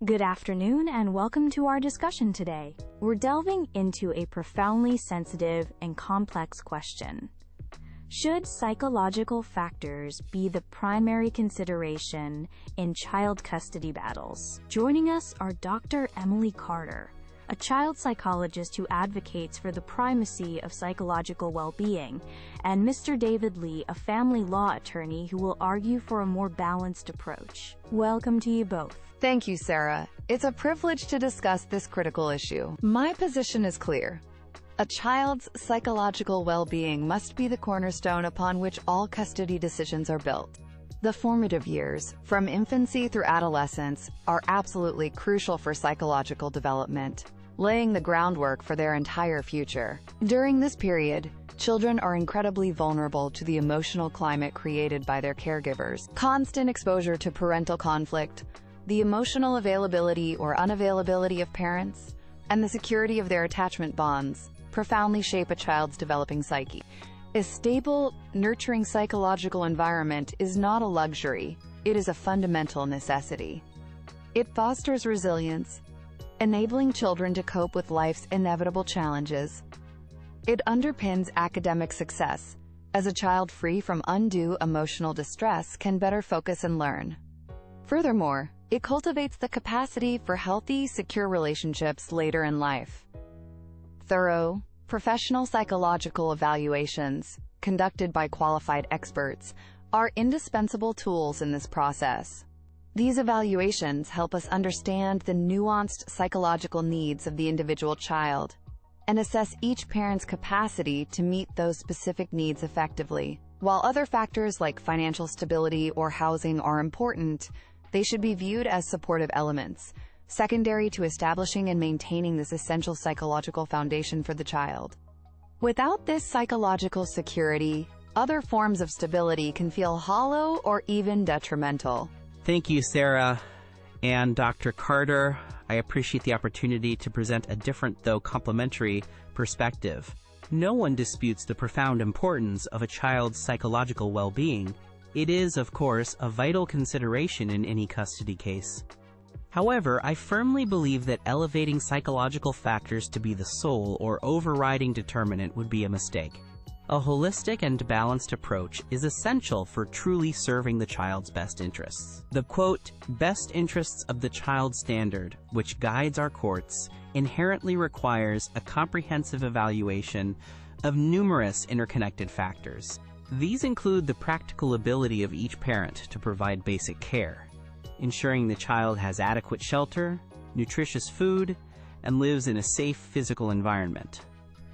Good afternoon and welcome to our discussion today. We're delving into a profoundly sensitive and complex question. Should psychological factors be the primary consideration in child custody battles? Joining us are Dr. Emily Carter, a child psychologist who advocates for the primacy of psychological well-being, and Mr. David Lee, a family law attorney who will argue for a more balanced approach. Welcome to you both. Thank you, Sarah. It's a privilege to discuss this critical issue. My position is clear. A child's psychological well-being must be the cornerstone upon which all custody decisions are built. The formative years, from infancy through adolescence, are absolutely crucial for psychological development, laying the groundwork for their entire future. During this period, children are incredibly vulnerable to the emotional climate created by their caregivers. Constant exposure to parental conflict, the emotional availability or unavailability of parents, and the security of their attachment bonds profoundly shape a child's developing psyche. A stable, nurturing psychological environment is not a luxury, it is a fundamental necessity. It fosters resilience, enabling children to cope with life's inevitable challenges. It underpins academic success, as a child free from undue emotional distress can better focus and learn. Furthermore, it cultivates the capacity for healthy, secure relationships later in life. Thorough, professional psychological evaluations, conducted by qualified experts, are indispensable tools in this process. These evaluations help us understand the nuanced psychological needs of the individual child and assess each parent's capacity to meet those specific needs effectively. While other factors like financial stability or housing are important, they should be viewed as supportive elements, secondary to establishing and maintaining this essential psychological foundation for the child. Without this psychological security, other forms of stability can feel hollow or even detrimental. Thank you, Sarah and Dr. Carter. I appreciate the opportunity to present a different, though complementary, perspective. No one disputes the profound importance of a child's psychological well-being. It is, of course, a vital consideration in any custody case. However, I firmly believe that elevating psychological factors to be the sole or overriding determinant would be a mistake. A holistic and balanced approach is essential for truly serving the child's best interests. The quote, "best interests of the child" standard, which guides our courts, inherently requires a comprehensive evaluation of numerous interconnected factors. These include the practical ability of each parent to provide basic care, ensuring the child has adequate shelter, nutritious food, and lives in a safe physical environment.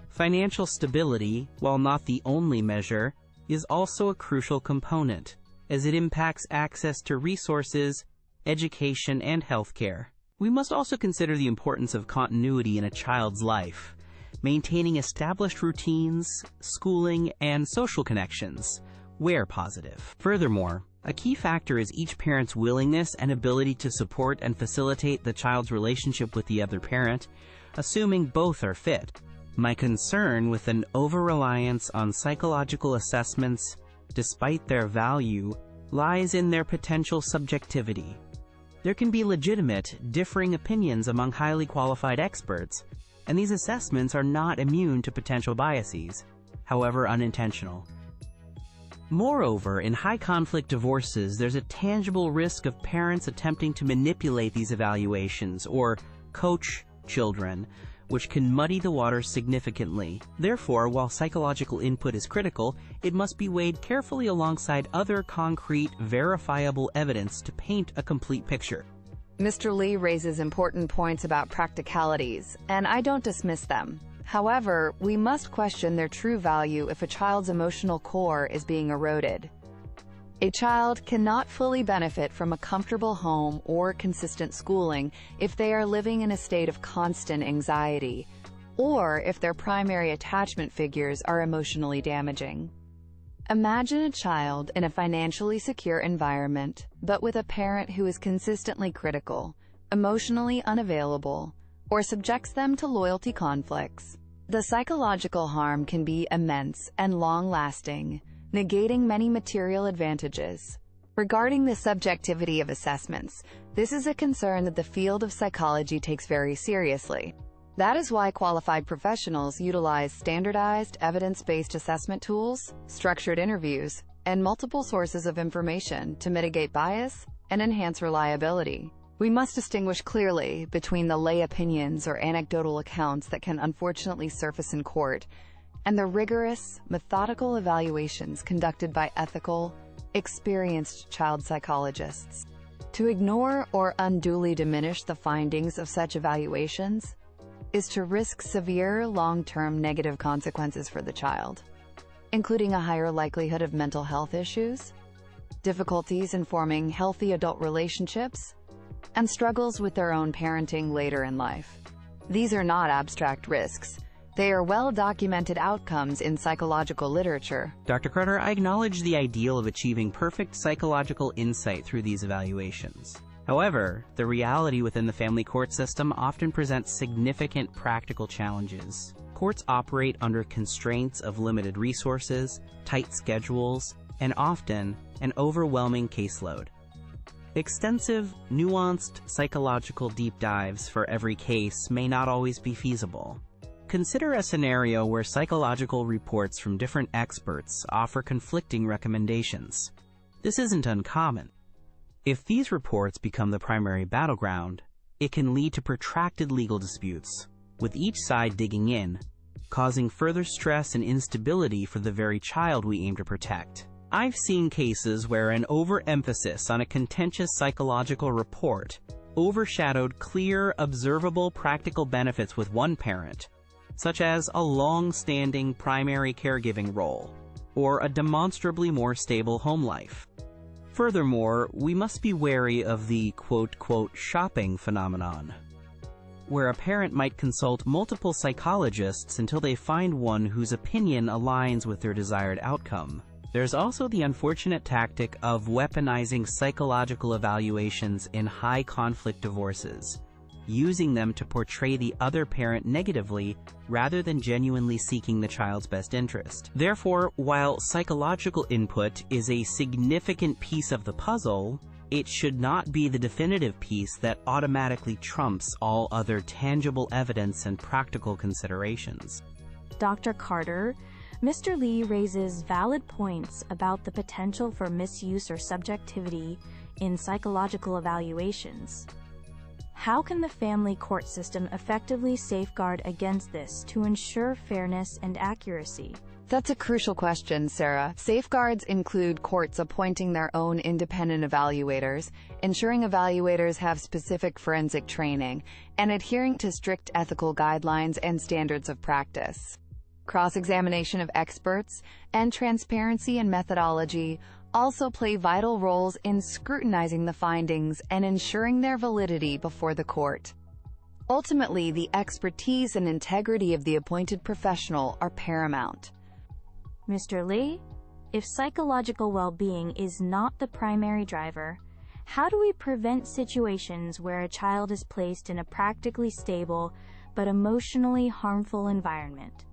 Financial stability, while not the only measure, is also a crucial component, as it impacts access to resources, education, and healthcare. We must also consider the importance of continuity in a child's life, maintaining established routines, schooling, and social connections, where positive. Furthermore, a key factor is each parent's willingness and ability to support and facilitate the child's relationship with the other parent, assuming both are fit. My concern with an over-reliance on psychological assessments, despite their value, lies in their potential subjectivity. There can be legitimate, differing opinions among highly qualified experts, and these assessments are not immune to potential biases, however unintentional. Moreover, in high-conflict divorces, there's a tangible risk of parents attempting to manipulate these evaluations or coach children, which can muddy the waters significantly. Therefore, while psychological input is critical, it must be weighed carefully alongside other concrete, verifiable evidence to paint a complete picture. Mr. Lee raises important points about practicalities, and I don't dismiss them. However, we must question their true value if a child's emotional core is being eroded. A child cannot fully benefit from a comfortable home or consistent schooling if they are living in a state of constant anxiety, or if their primary attachment figures are emotionally damaging. Imagine a child in a financially secure environment, but with a parent who is consistently critical, emotionally unavailable, or subjects them to loyalty conflicts. The psychological harm can be immense and long-lasting, negating many material advantages. Regarding the subjectivity of assessments, this is a concern that the field of psychology takes very seriously. That is why qualified professionals utilize standardized, evidence-based assessment tools, structured interviews, and multiple sources of information to mitigate bias and enhance reliability. We must distinguish clearly between the lay opinions or anecdotal accounts that can unfortunately surface in court and the rigorous, methodical evaluations conducted by ethical, experienced child psychologists. To ignore or unduly diminish the findings of such evaluations is to risk severe long-term negative consequences for the child, including a higher likelihood of mental health issues, difficulties in forming healthy adult relationships, and struggles with their own parenting later in life. These are not abstract risks. They are well-documented outcomes in psychological literature. Dr. Carter, I acknowledge the ideal of achieving perfect psychological insight through these evaluations. However, the reality within the family court system often presents significant practical challenges. Courts operate under constraints of limited resources, tight schedules, and often an overwhelming caseload. Extensive, nuanced psychological deep dives for every case may not always be feasible. Consider a scenario where psychological reports from different experts offer conflicting recommendations. This isn't uncommon. If these reports become the primary battleground, it can lead to protracted legal disputes, with each side digging in, causing further stress and instability for the very child we aim to protect. I've seen cases where an overemphasis on a contentious psychological report overshadowed clear, observable practical benefits with one parent, such as a long-standing primary caregiving role, or a demonstrably more stable home life. Furthermore, we must be wary of the quote-quote shopping phenomenon, where a parent might consult multiple psychologists until they find one whose opinion aligns with their desired outcome. There's also the unfortunate tactic of weaponizing psychological evaluations in high-conflict divorces, using them to portray the other parent negatively rather than genuinely seeking the child's best interest. Therefore, while psychological input is a significant piece of the puzzle, it should not be the definitive piece that automatically trumps all other tangible evidence and practical considerations. Dr. Carter, Mr. Lee raises valid points about the potential for misuse or subjectivity in psychological evaluations. How can the family court system effectively safeguard against this to ensure fairness and accuracy? That's a crucial question, Sarah. Safeguards include courts appointing their own independent evaluators, ensuring evaluators have specific forensic training, and adhering to strict ethical guidelines and standards of practice. Cross-examination of experts and transparency in methodology also play vital roles in scrutinizing the findings and ensuring their validity before the court. Ultimately, the expertise and integrity of the appointed professional are paramount. Mr. Lee, if psychological well-being is not the primary driver, how do we prevent situations where a child is placed in a practically stable but emotionally harmful environment,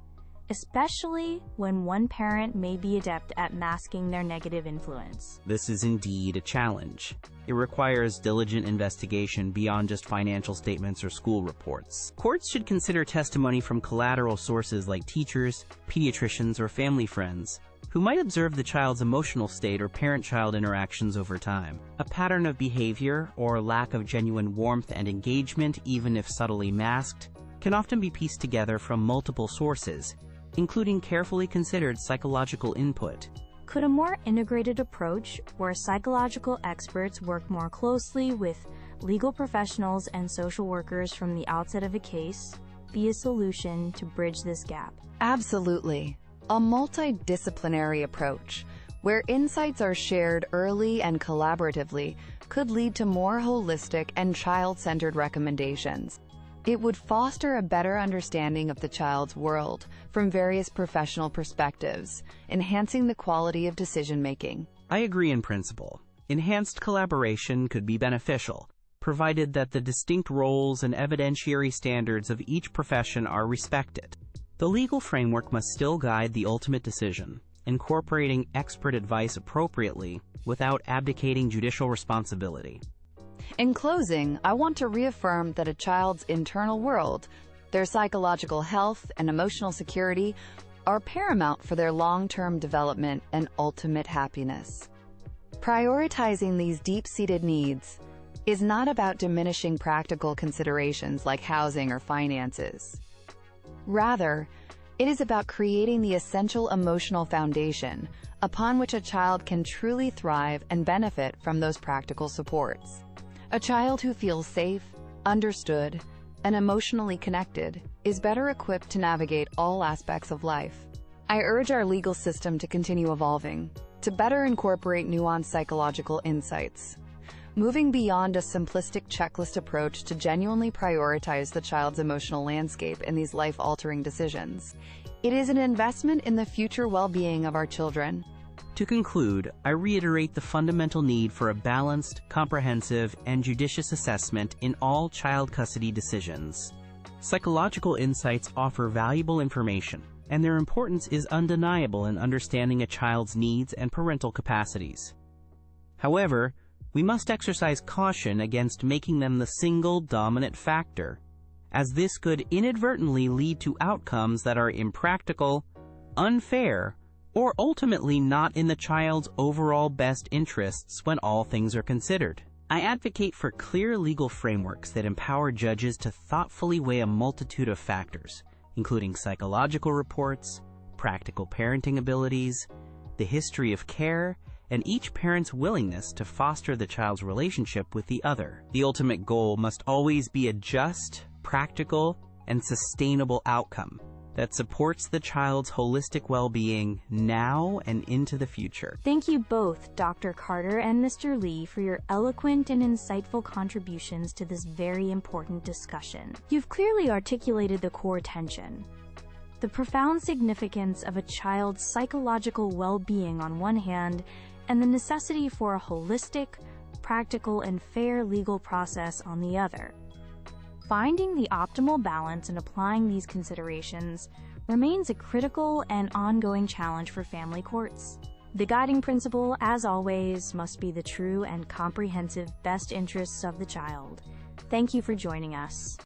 especially when one parent may be adept at masking their negative influence? This is indeed a challenge. It requires diligent investigation beyond just financial statements or school reports. Courts should consider testimony from collateral sources like teachers, pediatricians, or family friends, who might observe the child's emotional state or parent-child interactions over time. A pattern of behavior or lack of genuine warmth and engagement, even if subtly masked, can often be pieced together from multiple sources, including carefully considered psychological input. Could a more integrated approach, where psychological experts work more closely with legal professionals and social workers from the outset of a case, be a solution to bridge this gap? Absolutely. A multidisciplinary approach, where insights are shared early and collaboratively, could lead to more holistic and child-centered recommendations. It would foster a better understanding of the child's world from various professional perspectives, enhancing the quality of decision-making. I agree in principle. Enhanced collaboration could be beneficial, provided that the distinct roles and evidentiary standards of each profession are respected. The legal framework must still guide the ultimate decision, incorporating expert advice appropriately without abdicating judicial responsibility. In closing, I want to reaffirm that a child's internal world, their psychological health and emotional security, are paramount for their long-term development and ultimate happiness. Prioritizing these deep-seated needs is not about diminishing practical considerations like housing or finances. Rather, it is about creating the essential emotional foundation upon which a child can truly thrive and benefit from those practical supports. A child who feels safe, understood, and emotionally connected is better equipped to navigate all aspects of life. I urge our legal system to continue evolving, to better incorporate nuanced psychological insights, moving beyond a simplistic checklist approach to genuinely prioritize the child's emotional landscape in these life-altering decisions. It is an investment in the future well-being of our children. To conclude, I reiterate the fundamental need for a balanced, comprehensive, and judicious assessment in all child custody decisions. Psychological insights offer valuable information, and their importance is undeniable in understanding a child's needs and parental capacities. However, we must exercise caution against making them the single dominant factor, as this could inadvertently lead to outcomes that are impractical, unfair, or ultimately not in the child's overall best interests when all things are considered. I advocate for clear legal frameworks that empower judges to thoughtfully weigh a multitude of factors, including psychological reports, practical parenting abilities, the history of care, and each parent's willingness to foster the child's relationship with the other. The ultimate goal must always be a just, practical, and sustainable outcome that supports the child's holistic well-being now and into the future. Thank you both, Dr. Carter and Mr. Lee, for your eloquent and insightful contributions to this very important discussion. You've clearly articulated the core tension: the profound significance of a child's psychological well-being on one hand, and the necessity for a holistic, practical, and fair legal process on the other. Finding the optimal balance and applying these considerations remains a critical and ongoing challenge for family courts. The guiding principle, as always, must be the true and comprehensive best interests of the child. Thank you for joining us.